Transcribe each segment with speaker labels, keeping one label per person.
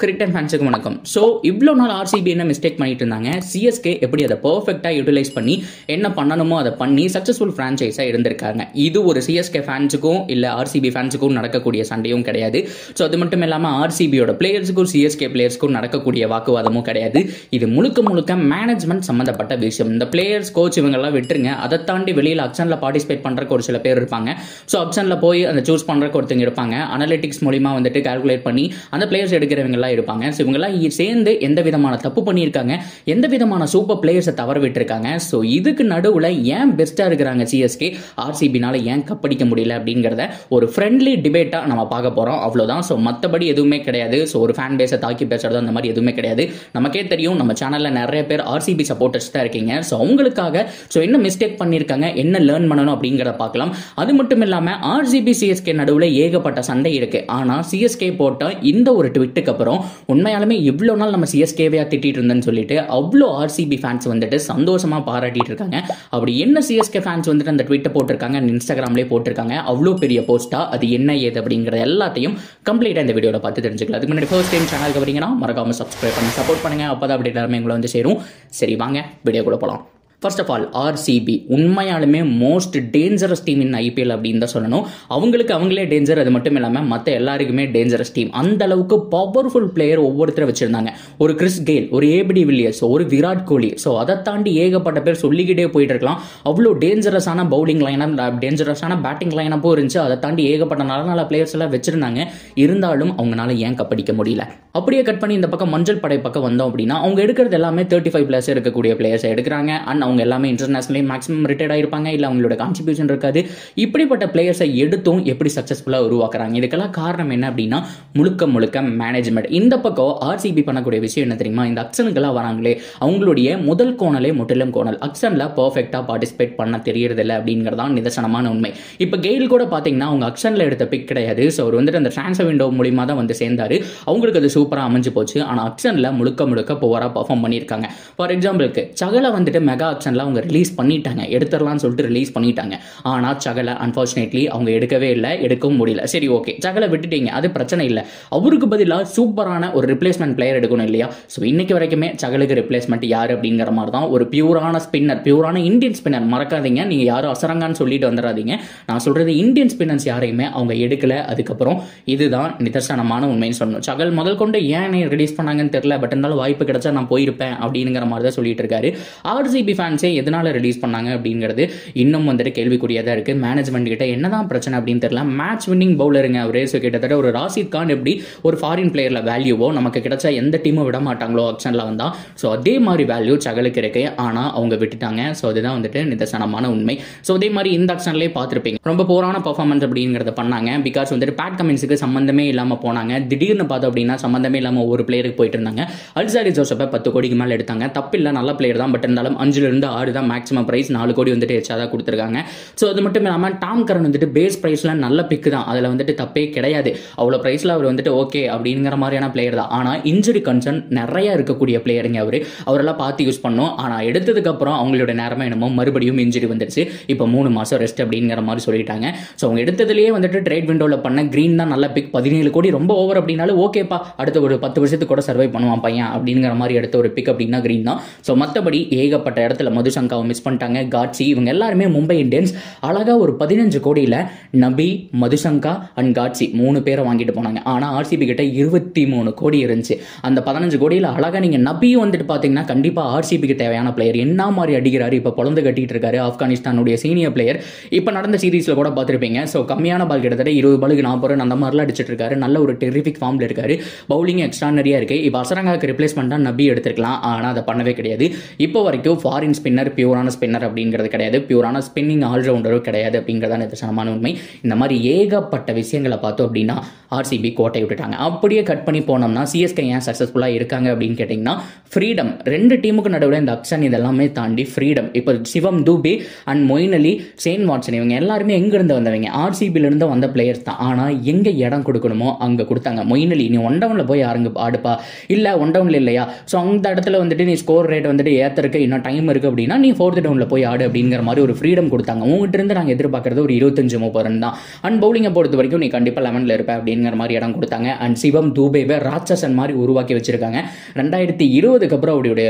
Speaker 1: Cricket ஃபேன்ஸுக்கு வணக்கம். So இவ்வளோ நாள் ஆர்சிபி என்ன மிஸ்டேக் பண்ணிட்டு இருந்தாங்க, சிஎஸ்கே எப்படி அதை பர்ஃபெக்டாக யூட்டிலைஸ் பண்ணி என்ன பண்ணணுமோ அதை பண்ணி சக்ஸஸ்ஃபுல் ஃப்ரான்ச்சைஸாக இருந்திருக்காங்க. இது ஒரு சிஎஸ்கே ஃபேன்ஸுக்கும் இல்லை ஆர்சிபி ஃபேன்ஸுக்கும் நடக்கக்கூடிய சண்டையும் கிடையாது. ஸோ அது மட்டும் இல்லாமல் ஆர்சிபியோட பிளேயர்ஸுக்கும் சிஎஸ்கே பிளேயர்ஸ்க்கும் நடக்கக்கூடிய வாக்குவாதமும் கிடையாது. இது முழுக்க முழுக்க மேனேஜ்மெண்ட் சம்மந்தப்பட்ட விஷயம். இந்த பிளேயர்ஸ் கோச் இவங்கெல்லாம் விட்டுருங்க. அதை தாண்டி வெளியில் ஆக்ஷனில் பார்ட்டிசிபேட் பண்ணுறக்கு ஒரு சில பேர் இருப்பாங்க. ஸோ ஆக்ஷனில் போய் அந்த சூஸ் பண்ணுறக்கு ஒருத்தங்க இருப்பாங்க. அனலிட்டிக்ஸ் மூலிமா வந்துட்டு கால்குலேட் பண்ணி அந்த பிளேயர்ஸ் எடுக்கிறவங்க இருப்பாங்க. இவங்கெல்லாம் சேர்ந்து எந்த விதமான தப்பு பண்ணியிருக்காங்க, எந்த விதமான சூப்பர் பிளேயர்ஸை தவற விட்டுருக்காங்க. ஸோ இதுக்கு நடுவில் ஏன் பெஸ்ட்டாக இருக்கிறாங்க சிஎஸ்கே, ஆர்சிபினால ஏன் கப்படிக்க முடியல அப்படிங்கிறத ஒரு ஃப்ரெண்ட்லி டிபேட்டாக நம்ம பார்க்க போகிறோம். அவ்வளோதான். ஸோ மற்றபடி எதுவுமே கிடையாது. ஸோ ஒரு ஃபேன் பேஸை தாக்கி பேசுறது அந்த மாதிரி எதுவுமே கிடையாது. நமக்கே தெரியும், நம்ம சேனலில் நிறைய பேர் ஆர்சிபி சப்போர்ட்டர்ஸ் தான் இருக்கீங்க. ஸோ அவங்களுக்காக என்ன மிஸ்டேக் பண்ணியிருக்காங்க, என்ன லேர்ன் பண்ணணும் அப்படிங்கிறத பார்க்கலாம். அது மட்டும் இல்லாமல் ஆர்சிபி சிஎஸ்கே நடுவில் ஏகப்பட்ட சண்டை இருக்கு. ஆனால் சிஎஸ்கே போட்ட இந்த ஒரு ட்விட்டுக்கு அப்புறம் உண்மையாலுமே இவ்வளோ நாள் நம்ம சிஎஸ்கேவையா திட்டிட்டு இருந்தேன்னு சொல்லிட்டு அவ்வளோ ஆர்சிபி ஃபேன்ஸ் வந்துட்டு சந்தோஷமா பாராட்டிட்டு இருக்காங்க. அப்படி என்ன சிஎஸ்கே ஃபேன்ஸ் வந்துட்டு அந்த ட்விட்டை போட்டிருக்காங்க, இன்ஸ்டாகிராம்லேயே போட்டிருக்காங்க. அவ்வளோ பெரிய போஸ்டா, அது என்ன ஏது அப்படிங்கிற எல்லாத்தையும் கம்ப்ளீட்டாக இந்த வீடியோவில் பார்த்து தெரிஞ்சுக்கலாம். அதுக்கு முன்னாடி ஃபர்ஸ்ட் டைம் சேனலுக்கு வரீங்கன்னா மறக்காம சப்ஸ்கிரைப் பண்ணி சப்போர்ட் பண்ணுங்க. அப்போ தான் அப்படி எல்லாருமே எங்களை வந்து சேரும். சரி வாங்க வீடியோ கூட போகலாம். ஃபர்ஸ்ட் ஆஃப் ஆல் ஆர்சிபி உண்மையாலுமே most dangerous team in IPL அப்படின்னு தான் சொல்லணும். அவங்களே டேஞ்சர். அது மட்டும் இல்லாமல் மற்ற எல்லாருக்குமே டேஞ்சரஸ் டீம். அந்த அளவுக்கு பவர்ஃபுல் பிளேயர் ஒவ்வொருத்தரை வச்சிருந்தாங்க. ஒரு கிறிஸ் கெயில், ஒரு ஏபிடி வில்லியர்ஸ், ஒரு விராட் கோலி. ஸோ அதை தாண்டி ஏகப்பட்ட பேர் சொல்லிக்கிட்டே போயிட்டு இருக்கலாம். அவ்வளோ டேஞ்சரஸான பவுலிங் லைனப், டேஞ்சரஸான பேட்டிங் லைனப்பும் இருந்துச்சு. அதை தாண்டி ஏகப்பட்ட நல்ல பிளேயர்ஸ் எல்லாம் வச்சிருந்தாங்க. இருந்தாலும் அவங்களால ஏன் கப்படிக்க முடியல. அப்படியே கட் பண்ணி இந்த பக்கம் மஞ்சள் படை பக்கம் வந்தோம் அப்படின்னா அவங்க எடுக்கிறது எல்லாமே 35+ இருக்கக்கூடிய பிளேயர்ஸ் எடுக்கிறாங்க. அண்ட் அவங்க எல்லாமே இன்டர்நேஷனலி மேக்ஸிமம் ரிட்டையர்ட் ஆயிருப்பாங்க, இல்லை அவங்களோட கான்ட்ரிபியூஷன் இருக்காது. இப்படிப்பட்ட பிளேயர்ஸை எடுத்தும் எப்படி சக்சஸ்ஃபுல்லாக உருவாக்குறாங்க. இதுக்கெல்லாம் காரணம் என்ன அப்படின்னா முழுக்க மேனேஜ்மெண்ட். இந்த பக்கம் ஆர்சிபி பண்ணக்கூடிய விஷயம் என்ன தெரியுமா, இந்த அக்ஷனுக்கெல்லாம் வராங்களே அவங்களுடைய முதல் கோணலே முற்றிலும் கோணல். அக்ஷனில் பர்ஃபெக்டாக பார்ட்டிசிபேட் பண்ண தெரியறதில்லை அப்படிங்கிறதான் நிதர்சனமான உண்மை. இப்போ கெயில் கூட பார்த்தீங்கன்னா அவங்க அக்ஷனில் எடுத்த பிக் கிடையாது. ஸோ அவர் வந்துட்டு அந்த டிரான்ஸ்ஃபர் விண்டோ மூலியமா தான் வந்து சேர்ந்தாரு. அவங்களுக்கு அது சூப்பராக அமைஞ்சு போச்சு. ஆனால் அக்ஷனில் முழுக்க புவராக பர்ஃபார்ம் பண்ணியிருக்காங்க. ஃபார் எக்ஸாம்பிளுக்கு சகலை வந்துட்டு மெகா அக்ஷனில் அவங்க ரிலீஸ் பண்ணிட்டாங்க, எடுத்துடலாம்னு சொல்லிட்டு ரிலீஸ் பண்ணிட்டாங்க. ஆனால் சகலை அன்பார்ச்சுனேட்லி அவங்க எடுக்கவே இல்லை, எடுக்கவும் முடியல. சரி ஓகே, சகலை விட்டுட்டீங்க, அது பிரச்சனை இல்லை. அவருக்கு பதிலாக சூப்பரான ஒரு ரிப்ளேஸ்மெண்ட் பிளேயர் எடுக்கணும் இல்லையா. ஸோ இன்னைக்கு வரைக்குமே சகலுக்கு ரிப்ளேஸ்மெண்ட் யார் அப்படிங்கிற மாதிரி தான் ஒரு பியூரான ஸ்பின்னர், பியூரான இந்தியன் ஸ்பின்னர். மறக்காதீங்க, நீங்க யாரும் அசரங்கான்னு சொல்லிட்டு வந்துடாதீங்க. நான் சொல்றது இந்தியன் ஸ்பின்னர்ஸ் யாரையுமே அவங்க எடுக்கல. அதுக்கப்புறம் இதுதான் நிதர்சனமான உண்மைன்னு சொல்லணும். சகல் முதல் கொண்டு ஏன் ரிலீஸ் பண்ணாங்கன்னு தெரியல. பட் இருந்தாலும் வாய்ப்பு கிடைச்சா நான் போயிருப்பேன் அப்படிங்கிற மாதிரி தான் சொல்லிட்டு இருக்காரு. ஆர்சிபி ஃபேன்ஸே எதனால ரிலீஸ் பண்ணாங்க அப்படிங்கிறது இன்னும் வந்துட்டு கேள்விக்குரியதா இருக்கு. மேனேஜ்மெண்ட் கிட்ட என்னதான் பிரச்சனை அப்படின்னு தெரியல. மேட்ச் வின்னிங் பவுலருங்க அவரே. கிட்டத்தட்ட ஒரு ராஷித் கான் எப்படி ஒரு ஃபாரின் பிளேயர்ல வேல்யூவோ நமக்கு கிடைச்சா எந்த டீமும் விட மாட்டாங்களோ ஆக்ஷன்ல வந்தா, ஸோ அதே மாதிரி வேல்யூ சகலுக்கு இருக்கு. ஆனா அவங்க விட்டுட்டாங்க. ஸோ அதுதான் வந்துட்டு நிதர்சனமான உண்மை. ஸோ அதே மாதிரி இந்த ஆக்ஷன்லேயே பார்த்துருப்பீங்க, ரொம்ப போரான பர்ஃபார்மன்ஸ் அப்படிங்கிறத பண்ணாங்க. பிகாஸ் வந்துட்டு பேட் கமின்ஸுக்கு சம்பந்தமே இல்லாம போனாங்க. திடீர்னு பார்த்தோம் அப்படின்னா சம்பந்தமே இல்லாம ஒரு பிளேயருக்கு போயிட்டு இருந்தாங்க. அல்சாரி ஜோசப்பை 10 கோடிக்கு மேலே எடுத்தாங்க. தப்பில்லை, நல்ல பிளேயர் தான். பட் இருந்தாலும் 5-6 தான் மேக்ஸிமம் பிரைஸ். 4 கோடி வந்துட்டு எச்சாதான் கொடுத்துருக்காங்க. ஸோ அது மட்டும் இல்லாமல் டாம் கரன் வந்துட்டு பேஸ் பிரைஸ்ல நல்ல பிக்கு தான், அதில் வந்துட்டு தப்பே கிடையாது. அவ்வளோ பிரைஸ்ல அவர் வந்துட்டு ஓகே அப்படிங்கிற மாதிரியான பிளேயர் தான். ஆனால் இன்ஜுரி கன்சர்ன் நிறைய இருக்கக்கூடிய பிளேயருங்க அவரெல்லாம் பார்த்து யூஸ் பண்ணோம். ஆனால் எடுத்ததுக்கு அப்புறம் அவங்களோட நேரமா என்னமோ மறுபடியும் இன்ஜுரி வந்துருச்சு. இப்போ 3 மாசம் ரெஸ்ட் அப்படிங்கிற மாதிரி சொல்லிட்டாங்க. ஸோ அவங்க எடுத்ததுலேயே வந்துட்டு ட்ரேட் விண்டோவில் பண்ண கிரீன் தான் நல்ல பிக். 17 கோடி ரொம்ப ஓவர் அப்படின்னாலும் ஓகேப்பா, அடுத்த ஒரு 10 வருஷத்துக்கு கூட சர்வை பண்ணுவான் பையன் அப்படிங்கிற மாதிரி எடுத்த ஒரு பிக் அப்படின்னா கிரீன் தான். ஸோ மற்றபடி ஏகப்பட்ட இடத்துல மதுசங்காவை மிஸ் பண்ணிட்டாங்க, காட்சி, இவங்க எல்லாருமே மும்பை இந்தியன்ஸ் அழகா ஒரு 15 கோடியில் நபி, மதுசங்கா அண்ட் காட்சி 3 பேரை வாங்கிட்டு போனாங்க. ஆனால் ஆர்சிபி கிட்ட 23 கோடி இருந்துச்சு. அந்த 15 கோடியில் அழகா நீங்க நபி வந்துட்டு பார்த்தீங்கன்னா கண்டிப்பா ஆர்சிபிக்கு தேவையான பிளேயர். என்ன மாதிரி அடிக்கிறாரு, இப்போ பொழந்து கட்டிட்டு இருக்காரு. ஆப்கானிஸ்தானுடைய சீனியர் பிளேயர். இப்போ நடந்த சீரீஸ்ல கூட பார்த்துருப்பீங்க. ஸோ கம்மியான பால் கிட்டத்தட்ட 20 பாலுக்கு 40 ரன் அந்த மாதிரிலாம் அடிச்சிட்டு இருக்காரு. நல்ல ஒரு டெரிஃபிக் ஃபார்ம்ல இருக்காரு. பவுலிங் எக்ஸ்ட்ரானரியா இருக்கு. இப்போ அசரங்காக்கு ரிப்ளேஸ்மெண்ட் தான் நபி எடுத்துருக்கலாம். ஆனால் அதை பண்ணவே கிடையாது. இப்போ வரைக்கும் ஃபாரின் ஸ்பின்னர், பியூரான ஸ்பின்னர் அப்படிங்கிறது கிடையாது. பியூரான ஸ்பின்னிங் ஆல்ரவுண்டரும் கிடையாது அப்படிங்கிறதா நிதர்சனமான உண்மை. இந்த மாதிரி ஏகப்பட்ட விஷயங்களை பார்த்தோம் அப்படின்னா ஆர்சிபி கோட்டை விட்டுட்டாங்க. அப்படியே கட் பண்ணி போனோம்னா சிஎஸ்கே ஏன் சக்சஸ்ஃபுல்லாக இருக்காங்க அப்படின்னு கேட்டிங்கன்னா ஃப்ரீடம். 2 டீமுக்கு நடுவில் இந்த அக்ஷன் இதெல்லாமே தாண்டி ஃப்ரீடம். இப்போ Shivam Dube and Moeen Ali, Shane Watson இவங்க எல்லாருமே எங்கிருந்து வந்தவங்க, ஆர்சிபியிலிருந்து வந்த பிளேயர்ஸ் தான். ஆனால் எங்கே இடம் கொடுக்கணுமோ அங்கே கொடுத்தாங்க. மொயின் அலி நீ 1 டவுனில் போய் ஆடுப்பா, இல்லை 1 டவுனில் இல்லையா, ஸோ அந்த இடத்துல வந்துட்டு நீ ஸ்கோர் ரேட் வந்துட்டு ஏற்றுறதுக்கு இன்னும் டைம் இருக்கு அப்படின்னா நீ 4th டவுனில் போய் ஆடு அப்படிங்கிற மாதிரி ஒரு ஃப்ரீடம் கொடுத்தாங்க. உங்ககிட்ட இருந்து நாங்கள் எதிர்பார்க்கறது ஒரு 25-30 ரன் தான். அண்ட் பவுலிங்கை பொறுத்த வரைக்கும் நீ கண்டிப்பாக 11ல் இருப்ப அப்படிங்கிற மாதிரி இடம் கொடுத்தாங்க. அண்ட் சிவம் தூபேவை ராட்சசன் மாதிரி உருவாக்கி வச்சிருக்காங்க. 2020க்கு அப்புறம் அவருடைய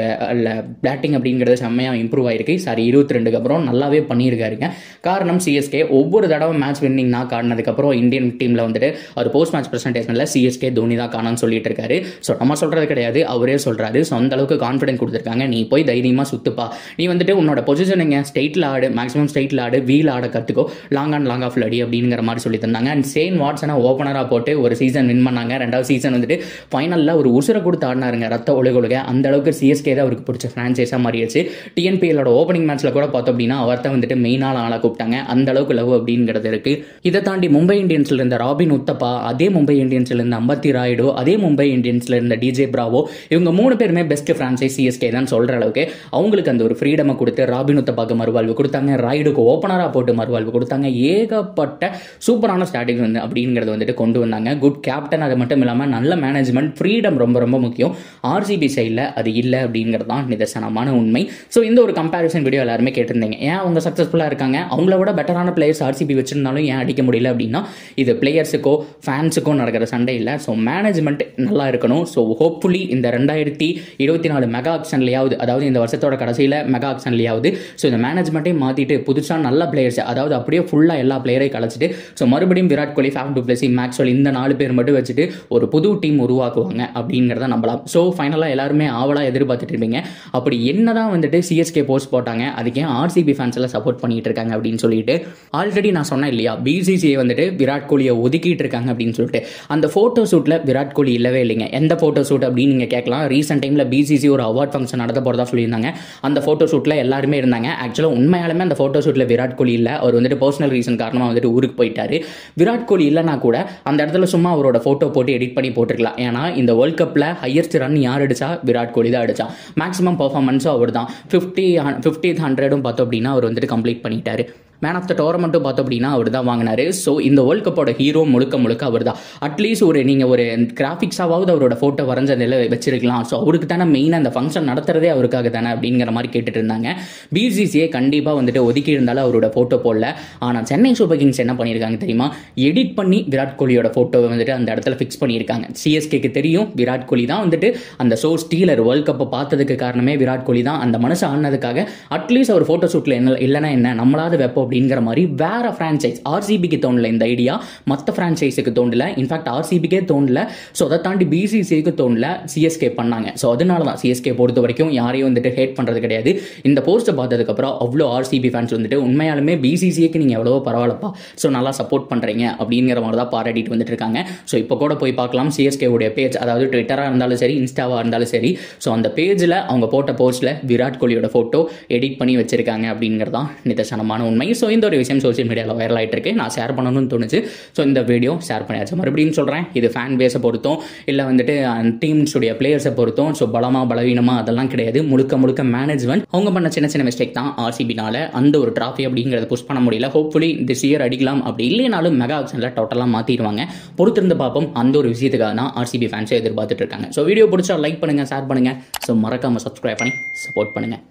Speaker 1: பேட்டிங் அப்படிங்கிறது செம்மையாக இம்ப்ரூவ் ஆயிருக்கு. சாரி 22க்கு அப்புறம் நல்லாவே பண்ணியிருக்காருங்க. காரணம் சிஎஸ்கே ஒவ்வொரு தடவை மேட்ச் வின்னிங் நான் காட்டினதுக்கப்புறம் இந்தியன் டீமில் வந்துட்டு ஒரு போஸ்ட் மேட்ச் பிரசன்டேஷனில் சிஎஸ்கே தோனி தான் காணான்னு சொல்லிட்டு இருக்காரு. ஸோ நம்ம சொல்கிறது கிடையாது, அவரே சொல்கிறாரு. ஸோ அந்த அளவுக்கு கான்ஃபிடென்ட் கொடுத்துருக்காங்க. நீ போய் தைரியமாக சுத்துப்பா, நீ வந்துட்டு உன்னோட பொசிஷனுங்க ஸ்டேட்டில் ஆடு, மேக்ஸிமம் ஸ்டேட்டில் ஆடு, வீல் ஆட கற்றுக்கோ, லாங் அண்ட் லாங் ஆஃப் அடி அப்படிங்கிற மாதிரி சொல்லி தந்தாங்க. அண்ட் ஷேன் வாட்சனை ஓப்பனராக போட்டு ஒரு சீசன் வின் பண்ணாங்க. 2வது சீசன் வந்துட்டு ஃபைனலில் ஒரு உசுரை கொடுத்து ஆடினாருங்க, ரத்த ஒழுகுழுக. அந்த அளவுக்கு சிஎஸ்கே தான் அவருக்கு பிடிச்ச ஃப்ரான்ச்சைஸாக மாறிடுச்சு. டிஎன்பிஎலோட ஓப்பனிங் மேட்ச்சில் கூட பார்த்தோம் அப்படின்னா அவர் தான் வந்துட்டு மெயினான ஆளாக கூப்பிட்டாங்க. அந்த அளவுக்கு லவ் அப்படிங்கிறது இருக்கு. இதை தாண்டி மும்பை இந்தியன்ஸ்ல இருந்த ராபின் உத்தப்பா, அதே மும்பை இந்தியன்ஸ்ல இருந்த அம்பத்தி ராயுடு, அதே மும்பை இந்தியன்ஸ்ல இருந்த டிஜே பிராவோ, இவங்க 3 பேருமே பெஸ்ட் ஃப்ரான்ச்சைஸ் சிஎஸ்கே தான் சொல்ற அளவுக்கு அவங்களுக்கு அந்த ஒரு ஃப்ரீடமை கொடுத்து ராபின் உத்தப்பாக்கு மறுவாழ்வு கொடுத்தாங்க, ராயுடுக்கு ஓப்பனராக போட்டு மறுவாழ்வு கொடுத்தாங்க. ஏகப்பட்ட சூப்பரான ஸ்ட்ராட்டஜி வந்து அப்படிங்கிறது வந்துட்டு கொண்டு வந்தாங்க. குட் கேப்டன், அது மட்டும் இல்லாமல் நல்ல மேனேஜ்மெண்ட், ஃப்ரீடம் ரொம்ப ரொம்ப முக்கியம். ஆர்சிபி சைடில் அது இல்லை அப்படிங்கிறது தான் நிதர்சனமான உண்மை. ஸோ இந்த ஒரு கம்பேரிசன் வீடியோ எல்லாருமே கேட்டிருந்தீங்க. ஏன் அவங்க சக்ஸஸ்ஃபுல்லாக இருக்காங்க, அவங்கள விட பெட்டரான பிளேயர்ஸ் ஆர்சிபி வச்சிருந்தாலும் ஏன் அடிக்க முடியல அப்படின்னா இது பிளேயர்ஸுக்கோ ஃபேன்ஸுக்கோ நடக்கிற சண்டை இல்லை. ஸோ மேனேஜ்மெண்ட் நல்லா இருக்கணும். ஸோ ஹோப்ஃபுல்லி இந்த 2024 மெகா ஆக்ஷன்லையாவது, அதாவது இந்த வருஷத்தோட கடைசியில் மெகா ஆக்ஷன்லையாவது ஸோ இந்த மேனேஜ்மெண்ட்டையும் மாற்றிட்டு புதுசாக நல்ல பிளேயர்ஸ், அதாவது அப்படியே ஃபுல்லாக எல்லா பிளேயரையும் கலைச்சிட்டு ஸோ மறுபடியும் Virat Kohli, Faf to Blessy, Maxwell இந்த 4 பேர் மட்டும் வச்சுட்டு ஒரு புது டீம் உருவாக்குவாங்க அப்படிங்கிறத நம்பலாம். ஸோ ஃபைனலாக எல்லாருமே ஆவலாக எதிர்பார்த்துட்டு இருப்பீங்க. அப்படி என்னதான் வந்துட்டு சிஎஸ்கே போஸ்ட் போட்டாங்க, அதுக்கே ஆர்சிபி ஃபேன்ஸ் எல்லாம் சப்போர்ட் பண்ணிட்டு இருக்காங்க அப்படின்னு சொல்லிட்டு ஆல்ரெடி நான் சொன்னேன் இல்லையா, பிசிசிஐ வந்துட்டு விராட் கோலியை ஒதுக்கிட்டு இருக்காங்க அப்படின்னு சொல்லிட்டு. அந்த ஃபோட்டோ ஷூட்டில் விராட் கோலி இல்லவே இல்லைங்க. எந்த ஃபோட்டோ ஷூட் அப்படின்னு நீங்கள் கேட்கலாம். ரீசெண்ட் டைமில் பிசிசி ஒரு அவார்ட் ஃபங்க்ஷன் நடத்த போகிறதா சொல்லியிருந்தாங்க. அந்த ஃபோட்டோ ஷூட்டில் எல்லாருமே இருந்தாங்க. ஆக்சுவலாக உண்மையாலுமே அந்த ஃபோட்டோ ஷூட்டில் விராட் கோலி இல்லை, அவர் வந்துட்டு பர்சனல் ரீசன் காரணமாக வந்துட்டு ஊருக்கு போயிட்டாரு. விராட் கோலி இல்லைனா கூட அந்த இடத்துல சும்மா அவரோட ஃபோட்டோ போட்டு எடிட் பண்ணி போட்டுருக்கலாம். ஏன்னா இந்த வேர்ல்ட் கப்பில் ஹையஸ்ட் ரன் யார் அடிச்சா, விராட் கோலி தான் அடிச்சா. மேக்ஸிமம் பர்ஃபார்மன்ஸும் அவர் தான். 50th 100 பார்த்தோம் அப்படின்னா அவர் வந்துட்டு கம்ப்ளீட் பண்ணிட்டாரு. மேன் ஆஃப் த டோர்னமெண்ட்டும் பார்த்தோம் அப்படின்னா அவர் தான் வாங்கினாரு. ஸோ இந்த வேர்ல்ட் கப்போட ஹீரோ முழுக்க அவர் தான். அட்லீஸ்ட் நீங்கள் ஒரு கிராஃபிக்ஸாவது அவரோட ஃபோட்டோ வரைஞ்சதில் வச்சிருக்கலாம். ஸோ அவருக்கு தானே மெயினாக அந்த ஃபங்க்ஷன் நடத்துறதே அவருக்காக தானே அப்படிங்கிற மாதிரி கேட்டுட்டு இருந்தாங்க. பிசிசிஐ கண்டிப்பாக வந்துட்டு ஒதுக்கி இருந்தாலும் அவரோட ஃபோட்டோ போடல. ஆனால் சென்னை சூப்பர் கிங்ஸ் என்ன பண்ணியிருக்காங்க தெரியுமா, எடிட் பண்ணி விராட் கோலியோட ஃபோட்டோவை வந்துட்டு அந்த இடத்துல ஃபிக்ஸ் பண்ணியிருக்காங்க. சிஎஸ்கேக்கு தெரியும் விராட் கோலி தான் வந்துட்டு அந்த ஸ்டீலர், வேர்ல்ட் கப்பை பார்த்ததுக்கு காரணமே விராட் கோலி தான். அந்த மனசு ஆனதுக்காக அட்லீஸ்ட் அவர் ஃபோட்டோ ஷூட்டில் இல்லைன்னா என்ன, நம்மளாவது வெப்போம் அப்படிங்கிற மாதிரி வேற பிரான்ச்சைஸ். ஆர்சிபிக்கு தோணல இந்த ஐடியா, மற்ற பிரான்ச்சைஸுக்கு தோணல, இன்ஃபேக்ட் ஆர்சிபிக்கே தோணல. ஸோ அதை தாண்டி பிசிசிஐக்கு தோணல, சிஎஸ்கே பண்ணாங்க. ஸோ அதனால தான் சிஎஸ்கே பொறுத்த வரைக்கும் யாரையும் வந்துட்டு ஹேட் பண்ணுறது கிடையாது. இந்த போஸ்ட்டை பார்த்ததுக்கப்புறம் அவ்வளோ ஆர்சிபி ஃபேன்ஸ் வந்துட்டு உண்மையாலுமே பிசிசிஐக்கு நீங்கள் எவ்வளவோ பரவாயில்லப்பா, ஸோ நல்லா சப்போர்ட் பண்ணுறீங்க அப்படிங்கிற மாதிரி தான் பாராட்டிட்டு வந்துட்டு இருக்காங்க. ஸோ இப்போ கூட போய் பார்க்கலாம் சிஎஸ்கே உடைய பேஜ், அதாவது ட்விட்டராக இருந்தாலும் சரி, இன்ஸ்டாவாக இருந்தாலும் சரி. ஸோ அந்த பேஜில் அவங்க போட்ட போஸ்ட்டில் விராட் கோலியோட ஃபோட்டோ எடிட் பண்ணி வச்சிருக்காங்க அப்படிங்கிறதான் நிதர்சனமான உண்மை. ஸோ இந்த ஒரு விஷயம் சோஷியல் மீடியாவில் வைரல் ஆகிட்டு இருக்கு, நான் ஷேர் பண்ணணும்னு தோணுச்சு. ஸோ இந்த வீடியோ ஷேர் பண்ணியாச்சு. மறுபடியும் சொல்கிறேன், இது ஃபேன் பேஸை பொறுத்தும் இல்லை வந்துட்டு டீம்ஸுடைய பிளேயர்ஸை பொறுத்தும் ஸோ பலவீனமா அதெல்லாம் கிடையாது. முழுக்க மேனேஜ்மெண்ட் அவங்க பண்ண சின்ன மிஸ்டேக் தான் ஆர்சிபினால அந்த ஒரு டிராஃபி அப்படிங்கிறத புஷ் பண்ண முடியல. ஹோப்ஃபுல்லி திஸ் இயர் அடிக்கலாம், அப்படி இல்லைனாலும் மெகா ஆக்ஷனில் டோட்டலாக மாற்றிடுவாங்க. பொறுத்திருந்து பார்ப்போம். அந்த ஒரு விஷயத்துக்காக தான் ஆர்சிபி ஃபேன்ஸை எதிர்பார்த்துட்டு இருக்காங்க. ஸோ வீடியோ பிடிச்சா லைக் பண்ணுங்கள், ஷேர் பண்ணுங்கள். ஸோ மறக்காமல் சப்ஸ்கிரைப் பண்ணி சப்போர்ட் பண்ணுங்கள்.